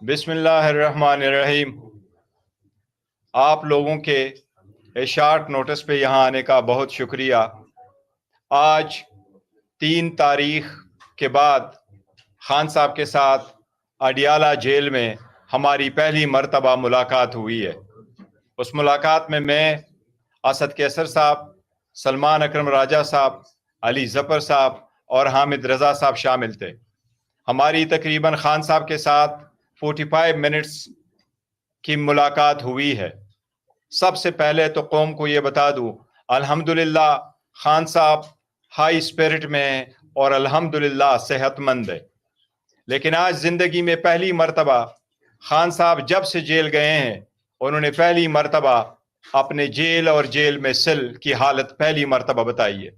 बिस्मिल्लाह अर्रहमान अर्रहीम। आप लोगों के शार्ट नोटिस पे यहाँ आने का बहुत शुक्रिया। आज 3 तारीख के बाद खान साहब के साथ अडियाला जेल में हमारी पहली मर्तबा मुलाकात हुई है। उस मुलाकात में मैं, असद कैसर साहब, सलमान अकरम राजा साहब, अली जफर साहब और हामिद रजा साहब शामिल थे। हमारी तकरीबन खान साहब के साथ 45 मिनट्स की मुलाकात हुई है। सबसे पहले तो कौम को ये बता दूं, अल्हम्दुलिल्लाह खान साहब हाई स्पिरिट में हैं और अल्हम्दुलिल्लाह सेहतमंद है। लेकिन आज ज़िंदगी में पहली मर्तबा खान साहब जब से जेल गए हैं, उन्होंने पहली मर्तबा अपने जेल और जेल में सेल की हालत पहली मर्तबा बताई है।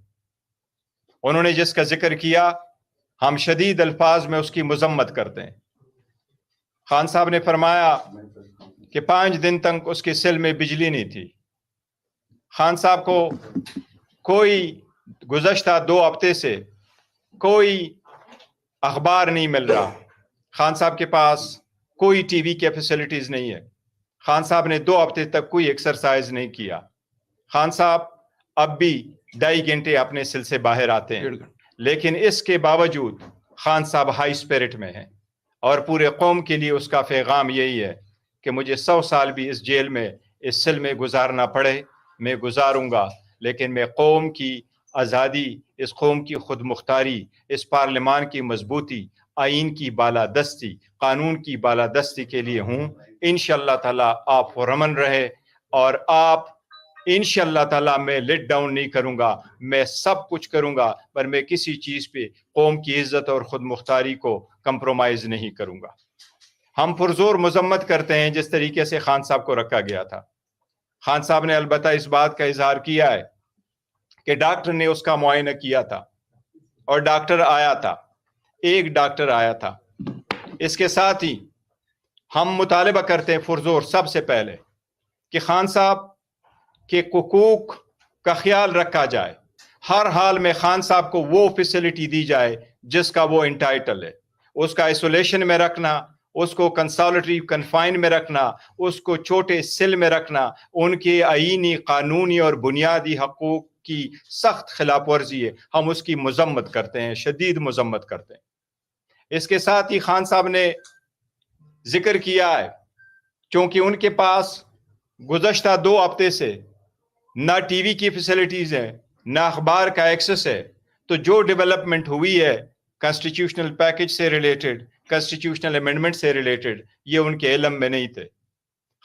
उन्होंने जिसका जिक्र किया, हम शदीद अल्फाज में उसकी मजम्मत करते हैं। खान साहब ने फरमाया कि 5 दिन तक उसके सेल में बिजली नहीं थी। खान साहब को कोई गुज़श्ता 2 हफ्ते से कोई अखबार नहीं मिल रहा। खान साहब के पास कोई टीवी के फैसिलिटीज़ नहीं है। खान साहब ने 2 हफ्ते तक कोई एक्सरसाइज नहीं किया। खान साहब अब भी 2.5 घंटे अपने सेल से बाहर आते हैं, लेकिन इसके बावजूद खान साहब हाई स्पिरिट में हैं और पूरे कौम के लिए उसका पैगाम यही है कि मुझे 100 साल भी इस जेल में, इस सेल में गुजारना पड़े, मैं गुजारूंगा, लेकिन मैं कौम की आज़ादी, इस कौम की खुद मुख्तारी, इस पार्लिमान की मजबूती, आइन की बालादस्ती, कानून की बालादस्ती के लिए हूँ। इंशाअल्लाह ताला आप पुरअमन रहे और आप इंशाअल्लाह ताला मैं लेट डाउन नहीं करूँगा, मैं सब कुछ करूँगा, पर मैं किसी चीज़ पे कौम की इज़्ज़त और ख़ुद मुख्तारी को कंप्रोमाइज़ नहीं करूँगा। हम पुरजोर मजम्मत करते हैं जिस तरीके से खान साहब को रखा गया था। खान साहब ने अलबत्ता इस बात का इजहार किया है कि डॉक्टर ने उसका मुआयना किया था और डॉक्टर आया था, एक डॉक्टर आया था। इसके साथ ही हम मुतालबा करते हैं पुरजोर सबसे पहले कि खान साहब के हुकूक का ख्याल रखा जाए। हर हाल में खान साहब को वो फैसिलिटी दी जाए जिसका वो इंटाइटल है। उसका आइसोलेशन में रखना, उसको कंसोलिटरी कन्फाइन में रखना, उसको छोटे सेल में रखना, उनके आईनी, कानूनी और बुनियादी हकूक की सख्त खिलाफ वर्जी है। हम उसकी मजम्मत करते हैं, शदीद मजम्मत करते हैं। इसके साथ ही खान साहब ने जिक्र किया है, क्योंकि उनके पास गुज़श्ता 2 हफ्ते से ना टीवी की फैसिलिटीज़ है, ना अखबार का एक्सेस है, तो जो डेवलपमेंट हुई है कॉन्स्टिट्यूशनल पैकेज से रिलेटेड, कॉन्स्टिट्यूशनल अमेंडमेंट से रिलेटेड, ये उनके इल्म में नहीं थे।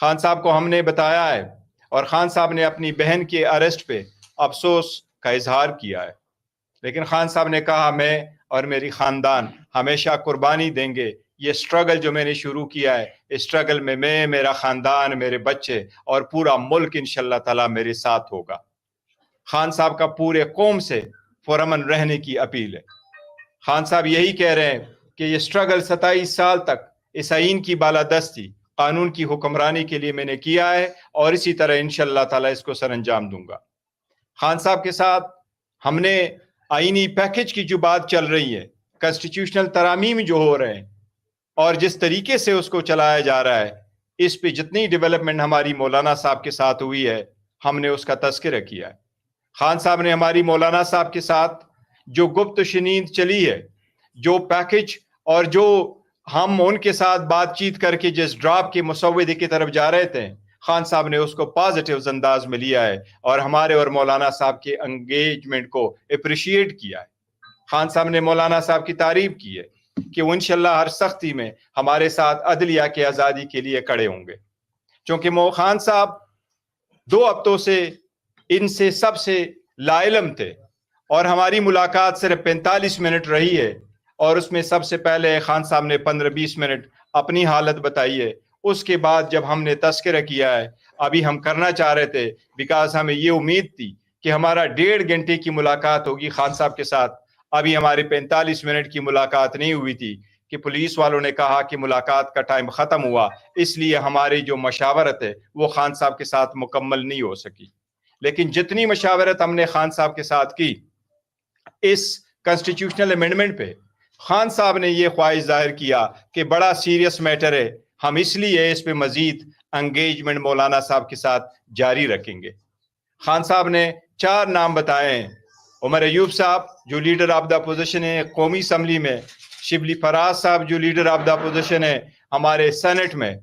खान साहब को हमने बताया है और खान साहब ने अपनी बहन के अरेस्ट पे अफसोस का इजहार किया है, लेकिन खान साहब ने कहा मैं और मेरी ख़ानदान हमेशा कुर्बानी देंगे। ये स्ट्रगल जो मैंने शुरू किया है, इस स्ट्रगल में मैं, मेरा ख़ानदान, मेरे बच्चे और पूरा मुल्क इंशाअल्लाह ताला मेरे साथ होगा। खान साहब का पूरे कौम से पुरअमन रहने की अपील है। खान साहब यही कह रहे हैं कि ये स्ट्रगल 27 साल तक इस आइन की बालादस्ती, कानून की हुक्मरानी के लिए मैंने किया है और इसी तरह इंशाअल्लाह ताला इसको सर अंजाम दूंगा। खान साहब के साथ हमने आइनी पैकेज की जो बात चल रही है, कॉन्स्टिट्यूशनल तरामीम जो हो रहे हैं और जिस तरीके से उसको चलाया जा रहा है, इस पे जितनी डेवलपमेंट हमारी मौलाना साहब के साथ हुई है, हमने उसका तज़किरा किया है। खान साहब ने हमारी मौलाना साहब के साथ जो गुप्त शनीद चली है, जो पैकेज और जो हम उनके साथ बातचीत करके जिस ड्राफ्ट के मुसव्वदे की तरफ जा रहे थे, खान साहब ने उसको पॉजिटिव अंदाज में लिया है और हमारे और मौलाना साहब के एंगेजमेंट को अप्रिशिएट किया है। खान साहब ने मौलाना साहब की तारीफ की है कि वो इंशाअल्लाह हर सख्ती में हमारे साथ अदलिया की आज़ादी के लिए खड़े होंगे, क्योंकि खान साहब 2 हफ्तों से इनसे सबसे लाइलम थे और हमारी मुलाकात सिर्फ 45 मिनट रही है और उसमें सबसे पहले खान साहब ने 15-20 मिनट अपनी हालत बताई है। उसके बाद जब हमने तज़किरा किया है, अभी हम करना चाह रहे थे, बिकॉज हमें ये उम्मीद थी कि हमारा 1.5 घंटे की मुलाकात होगी खान साहब के साथ। अभी हमारी 45 मिनट की मुलाकात नहीं हुई थी कि पुलिस वालों ने कहा कि मुलाकात का टाइम ख़त्म हुआ, इसलिए हमारी जो मशावरत है वो खान साहब के साथ मुकम्मल नहीं हो सकी। लेकिन जितनी मशावरत हमने खान साहब के साथ की इस कॉन्स्टिट्यूशनल अमेंडमेंट पे, खान साहब ने ये ख्वाहिश जाहिर किया कि बड़ा सीरियस मैटर है, ہم اس لیے اس پہ مزید انگیجمنٹ مولانا صاحب کے ساتھ جاری رکھیں گے. خان صاحب نے 4 نام بتائے ہیں. عمر ایوب صاحب جو لیڈر آف دا اپوزیشن ہے قومی اسمبلی میں, شبلی فراز صاحب جو لیڈر آف دا اپوزیشن ہے ہمارے سینٹ میں,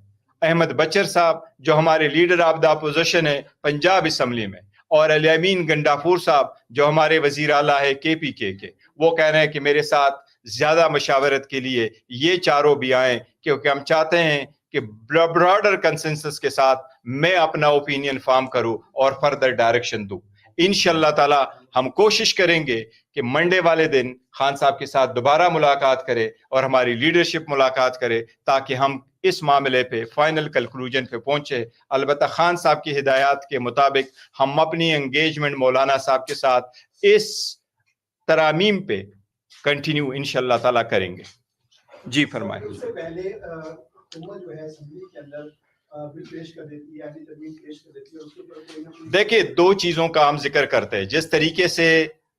احمد بچر صاحب جو ہمارے لیڈر آف دا اپوزیشن ہے پنجاب اسمبلی میں, اور علی امین گنڈافور صاحب جو ہمارے وزیر اعلیٰ ہے KPK کے. وہ کہہ رہے ہیں کہ میرے ساتھ زیادہ مشاورت کے لیے یہ چاروں بھی آئیں, کیونکہ ہم چاہتے ہیں کہ براڈر کنسنسس کے ساتھ میں اپنا اوپینین فارم کروں اور فردر ڈائریکشن دوں. انشاءاللہ تعالی ہم کوشش کریں گے کہ منڈے والے دن خان صاحب کے ساتھ دوبارہ ملاقات کرے اور ہماری لیڈرشپ ملاقات کرے تاکہ ہم اس معاملے پہ فائنل کنکلوژن پہ پہنچے. البتہ خان صاحب کی ہدایات کے مطابق ہم اپنی انگیجمنٹ مولانا صاحب کے ساتھ اس ترامیم پہ کنٹینیو انشاءاللہ تعالی کریں گے. جی فرمائیں. اس سے پہلے حکومت جو ہے اسمبلی کے اندر پیش کر دیتی ہے, پیش کر دیتی ہے, اس کے اوپر دیکھیں 2 چیزوں کا ہم ذکر کرتے ہیں. جس طریقے سے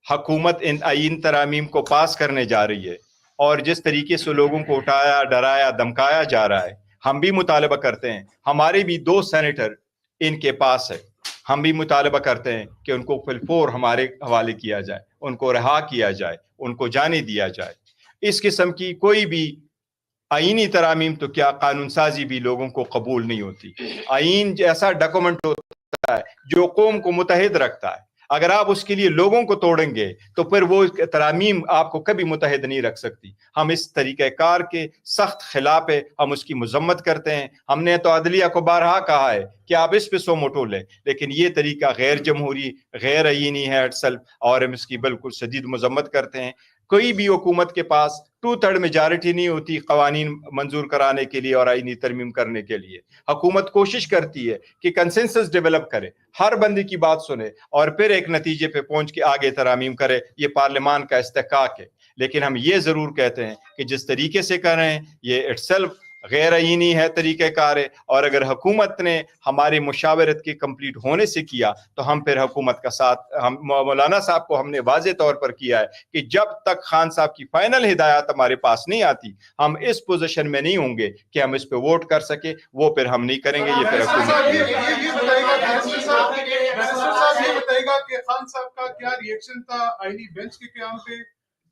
حکومت ان آئین ترامیم کو پاس کرنے جا رہی ہے اور جس طریقے سے لوگوں کو اٹھایا, ڈرایا, دھمکایا جا رہا ہے, ہم بھی مطالبہ کرتے ہیں. ہمارے بھی 2 سینیٹر ان کے پاس ہے. ہم بھی مطالبہ کرتے ہیں کہ ان کو فلفور ہمارے حوالے کیا جائے, ان کو رہا کیا جائے, ان کو جانے دیا جائے. اس قسم کی کوئی بھی آئینی ترامیم تو کیا قانون سازی بھی لوگوں کو قبول نہیں ہوتی. آئین ایسا ڈاکومنٹ ہوتا ہے جو قوم کو متحد رکھتا ہے. اگر آپ اس کے لیے لوگوں کو توڑیں گے تو پھر وہ ترامیم آپ کو کبھی متحد نہیں رکھ سکتی. ہم اس طریقہ کار کے سخت خلاف ہے, ہم اس کی مذمت کرتے ہیں. ہم نے تو عدلیہ کو بارہا کہا ہے کہ آپ اس پہ سو موٹو لیں, لیکن یہ طریقہ غیر جمہوری, غیر آئینی ہے اٹسل, اور ہم اس کی بالکل شدید مذمت کرتے ہیں. کوئی بھی حکومت کے پاس 2/3 میجارٹی نہیں ہوتی قوانین منظور کرانے کے لیے اور آئینی ترمیم کرنے کے لیے. حکومت کوشش کرتی ہے کہ کنسنسس ڈیولپ کرے, ہر بندے کی بات سنے اور پھر ایک نتیجے پہ پہنچ کے آگے ترامیم کرے. یہ پارلیمان کا استحقاق ہے. لیکن ہم یہ ضرور کہتے ہیں کہ جس طریقے سے کر رہے ہیں یہ اٹسیلف غیر آئینی ہے, طریقہ کار ہے. اور اگر حکومت نے ہماری مشاورت کے کمپلیٹ ہونے سے کیا تو ہم پھر حکومت کا ساتھ, ہم مولانا صاحب کو ہم نے واضح طور پر کیا ہے کہ جب تک خان صاحب کی فائنل ہدایات ہمارے پاس نہیں آتی ہم اس پوزیشن میں نہیں ہوں گے کہ ہم اس پہ ووٹ کر سکے. وہ پھر ہم نہیں کریں گے. یہ پھر حکومت یہ بتائے گا کہ خان صاحب کا کیا ریئیکشن تھا آئینی بینچ کے قیام پہ,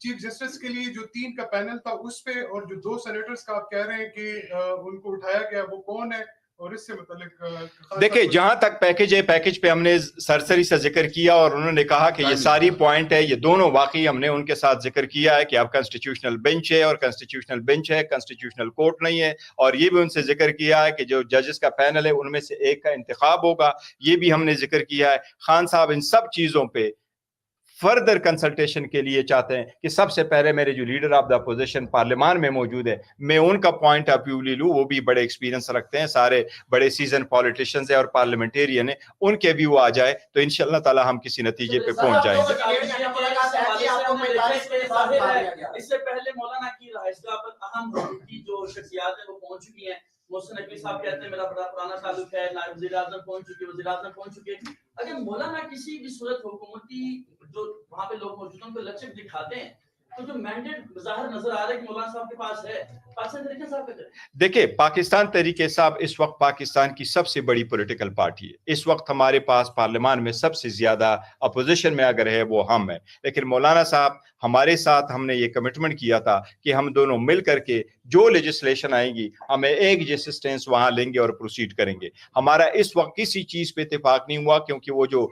چیف جسٹس کے لیے جو 3 کا پینل تھا اس پہ, اور جو 2 سینیٹرز کا آپ کہہ رہے ہیں کہ ان کو اٹھایا گیا, وہ کون ہے اور اس سے متعلق؟ دیکھیں جہاں تک پیکج ہے, پیکج پہ ہم نے سرسری سے ذکر کیا اور انہوں نے کہا کہ یہ ساری پوائنٹ ہے, یہ دونوں واقعی ہم نے ان کے ساتھ ذکر کیا ہے کہ اب کنسٹیٹیوشنل بینچ ہے اور کنسٹیٹیوشنل بینچ ہے, کنسٹیٹیوشنل کورٹ نہیں ہے. اور یہ بھی ان سے ذکر کیا ہے کہ جو ججز کا پینل ہے ان میں سے ایک کا انتخاب ہوگا. یہ بھی ہم نے ذکر کیا ہے. خان صاحب ان سب چیزوں پہ فردر کنسلٹیشن کے لیے چاہتے ہیں کہ سب سے پہلے میرے جو لیڈر آف دا اپوزیشن پارلیمان میں موجود ہے میں ان کا پوائنٹ آف ویو لے لوں. وہ بھی بڑے ایکسپیرینس رکھتے ہیں, سارے بڑے سیزن پالیٹیشینز ہیں اور پارلیمنٹیرین ہیں. ان کے ویو آ جائے تو انشاءاللہ تعالی ہم کسی نتیجے پہ پہنچ جائیں گے. اس سے پہلے مولانا کی رہائشگاہ پر اہم کی جو شخصیات ہیں وہ پہنچ چکی ہیں. محسن نقوی صاحب کہتے ہیں میرا بڑا پرانا تعلق ہے, نائب وزیر اعظم پہنچ چکے, وزیر اعظم پہنچ چکے. اگر مولانا کسی بھی صورت حکومتی جو وہاں پہ لوگ موجود ہیں ان کو لچک دکھاتے ہیں تو جو مینڈیٹ ظاہر نظر آ رہا ہے کہ مولانا صاحب کے پاس ہے, پاکستان طریقے صاحب کا دیکھیں پاکستان تحریک صاحب اس وقت پاکستان کی سب سے بڑی پولیٹیکل پارٹی ہے. اس وقت ہمارے پاس پارلیمان میں سب سے زیادہ اپوزیشن میں اگر ہے وہ ہم ہیں. لیکن مولانا صاحب ہمارے ساتھ ہم نے یہ کمٹمنٹ کیا تھا کہ ہم دونوں مل کر کے جو لیجسلیشن آئیں گی ہمیں ایک جیسے سٹینس وہاں لیں گے اور پروسیڈ کریں گے. ہمارا اس وقت کسی چیز پہ اتفاق نہیں ہوا کیونکہ وہ جو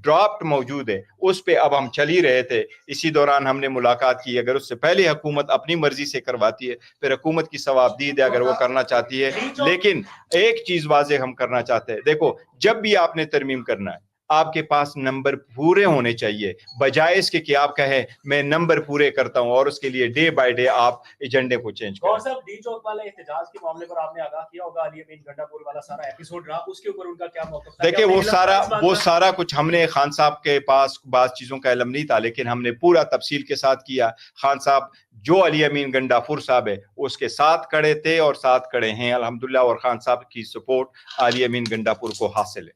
ڈرافٹ موجود ہے اس پہ اب ہم چل ہی رہے تھے. اسی دوران ہم نے ملاقات کی. اگر اس سے پہلے حکومت اپنی مرضی سے کرواتی ہے پھر حکومت کی ثوابدید ہے اگر وہ کرنا چاہتی ہے. لیکن ایک چیز واضح ہم کرنا چاہتے ہیں, دیکھو جب بھی آپ نے ترمیم کرنا ہے آپ کے پاس نمبر پورے ہونے چاہیے, بجائے اس کے کہ آپ کہیں میں نمبر پورے کرتا ہوں اور اس کے لیے ڈے بائی ڈے آپ ایجنڈے کو چینج کریں. صاحب ڈی چوک والے احتجاج کے معاملے پر آپ نے آگاہ کیا ہوگا, علی امین گنڈاپور والا سارا ایپیسوڈ رہا, اس کے اوپر ان کا کیا موقف تھا؟ دیکھیں وہ سارا کچھ ہم نے خان صاحب کے پاس بعض چیزوں کا علم نہیں تھا لیکن ہم نے پورا تفصیل کے ساتھ کیا. خان صاحب جو علی امین گنڈاپور صاحب ہے اس کے ساتھ کھڑے تھے اور ساتھ کھڑے ہیں الحمدللہ, اور خان صاحب کی سپورٹ علی امین گنڈاپور کو حاصل ہے.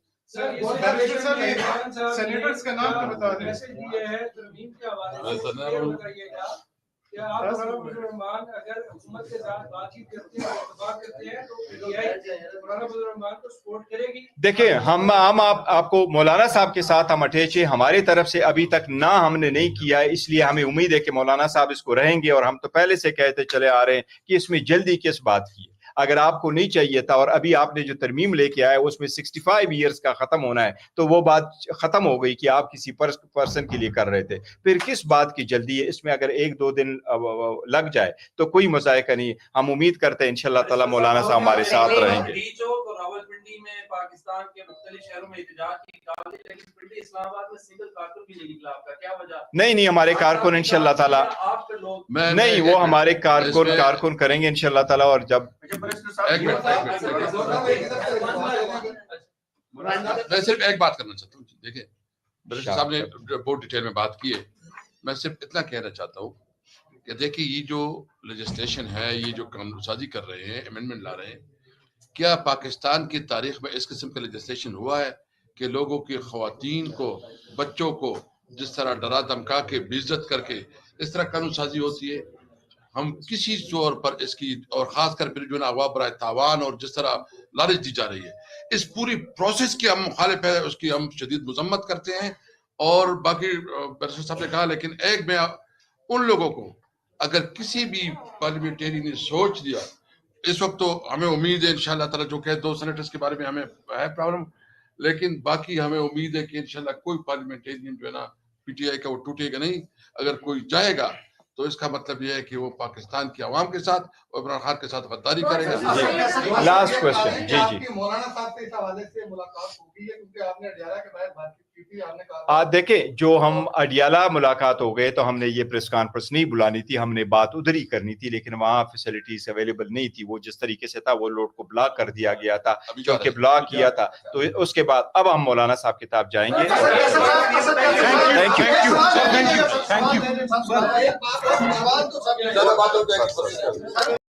سینیٹرز کا نام تو بتا دیں. کیا آپ اگر حکومت کے ساتھ بات چیت کرتے ہیں اتفاق बात करते हैं तो PTI मौलाना फजल रहमान को सपोर्ट करेगी। देखिए हम आपको मौलाना साहब के साथ हम अटैच हैं, हमारी तरफ से अभी तक ना हमने नहीं किया है, इसलिए हमें उम्मीद है कि मौलाना साहब इसको रहेंगे, और हम तो पहले से कहते चले आ रहे हैं कि इसमें जल्दी किस बात की है। अगर आपको नहीं चाहिए था और अभी आपने जो तरमीम लेके आए उसमें 65 ईयर्स का खत्म होना है, तो वो बात खत्म हो गई कि आप किसी पर्सन के लिए कर रहे थे, फिर किस बात की जल्दी है। इसमें अगर 1-2 दिन लग जाए तो कोई मज़ायका नहीं। हम उम्मीद करते हैं इंशाल्लाह ताला मौलाना साहब हमारे साथ रहेंगे। रावलपिंडी में पाकिस्तान के मुख्तलिफ शहरों में एहतजाज की काबिल, लेकिन पिंडी इस्लामाबाद में सिंगल कारकुन भी नहीं निकला आपका, क्या वजह? नहीं हमारे कारकुन इंशाल्लाह ताला आप लोग नहीं, वो हमारे कारकुन करेंगे इंशाल्लाह ताला। और जब मैं सिर्फ एक बात करना चाहता हूँ, देखिए बरिस्टर साहब ने बहुत डिटेल में बात की है, मैं सिर्फ इतना कहना चाहता हूँ कि देखिए ये जो लेजिस्लेशन है, ये जो कानून साजी कर रहे हैं, अमेंडमेंट ला रहे हैं, क्या पाकिस्तान की तारीख में इस किस्म का लेजिस्लेशन हुआ है कि लोगों की ख्वातीन को, बच्चों को जिस तरह डरा धमका के बेइज्जत करके इस तरह कानून साजी होती है? हम किसी तौर पर इसकी, और खासकर फिर जो ना अगवा बराए तावान और जिस तरह लालच दी जा रही है, इस पूरी प्रोसेस की हम मुखालिफ है, उसकी हम शदीद मजम्मत करते हैं। और बाकी बैरिस्टर साहब ने कहा, लेकिन एक मैं उन लोगों को, अगर किसी भी पार्लियामेंटेरियन ने सोच लिया, इस वक्त तो हमें उम्मीद है इंशाल्लाह ताला, जो कि 2 सेनेटर्स के बारे में हमें है प्रॉब्लम, लेकिन बाकी हमें उम्मीद है कि इंशाल्लाह कोई पार्लियामेंटेरियन जो है ना पीटीआई का वो टूटेगा नहीं। अगर कोई जाएगा तो इसका मतलब यह है कि वो पाकिस्तान की आवाम के साथ और इमरान खान के साथ गद्दारी करेगा। लास्ट क्वेश्चन जी मौलाना साहब से इस हवाले से मुलाकात होगी है, क्योंकि आपने अडियाला के बाहर बातचीत की थी, आपने कहा देखिए जो हम अडियाला मुलाकात हो गए तो हमने ये प्रेस कॉन्फ्रेंस नहीं बुलानी थी, हमने बात उधर ही करनी थी, लेकिन वहाँ फैसिलिटीज अवेलेबल नहीं थी। वो जिस तरीके से था वो लोड को ब्लॉक कर दिया गया था, क्योंकि ब्लॉक किया था। तो उसके बाद अब हम मौलाना साहब की तरफ जाएंगे। Thank you.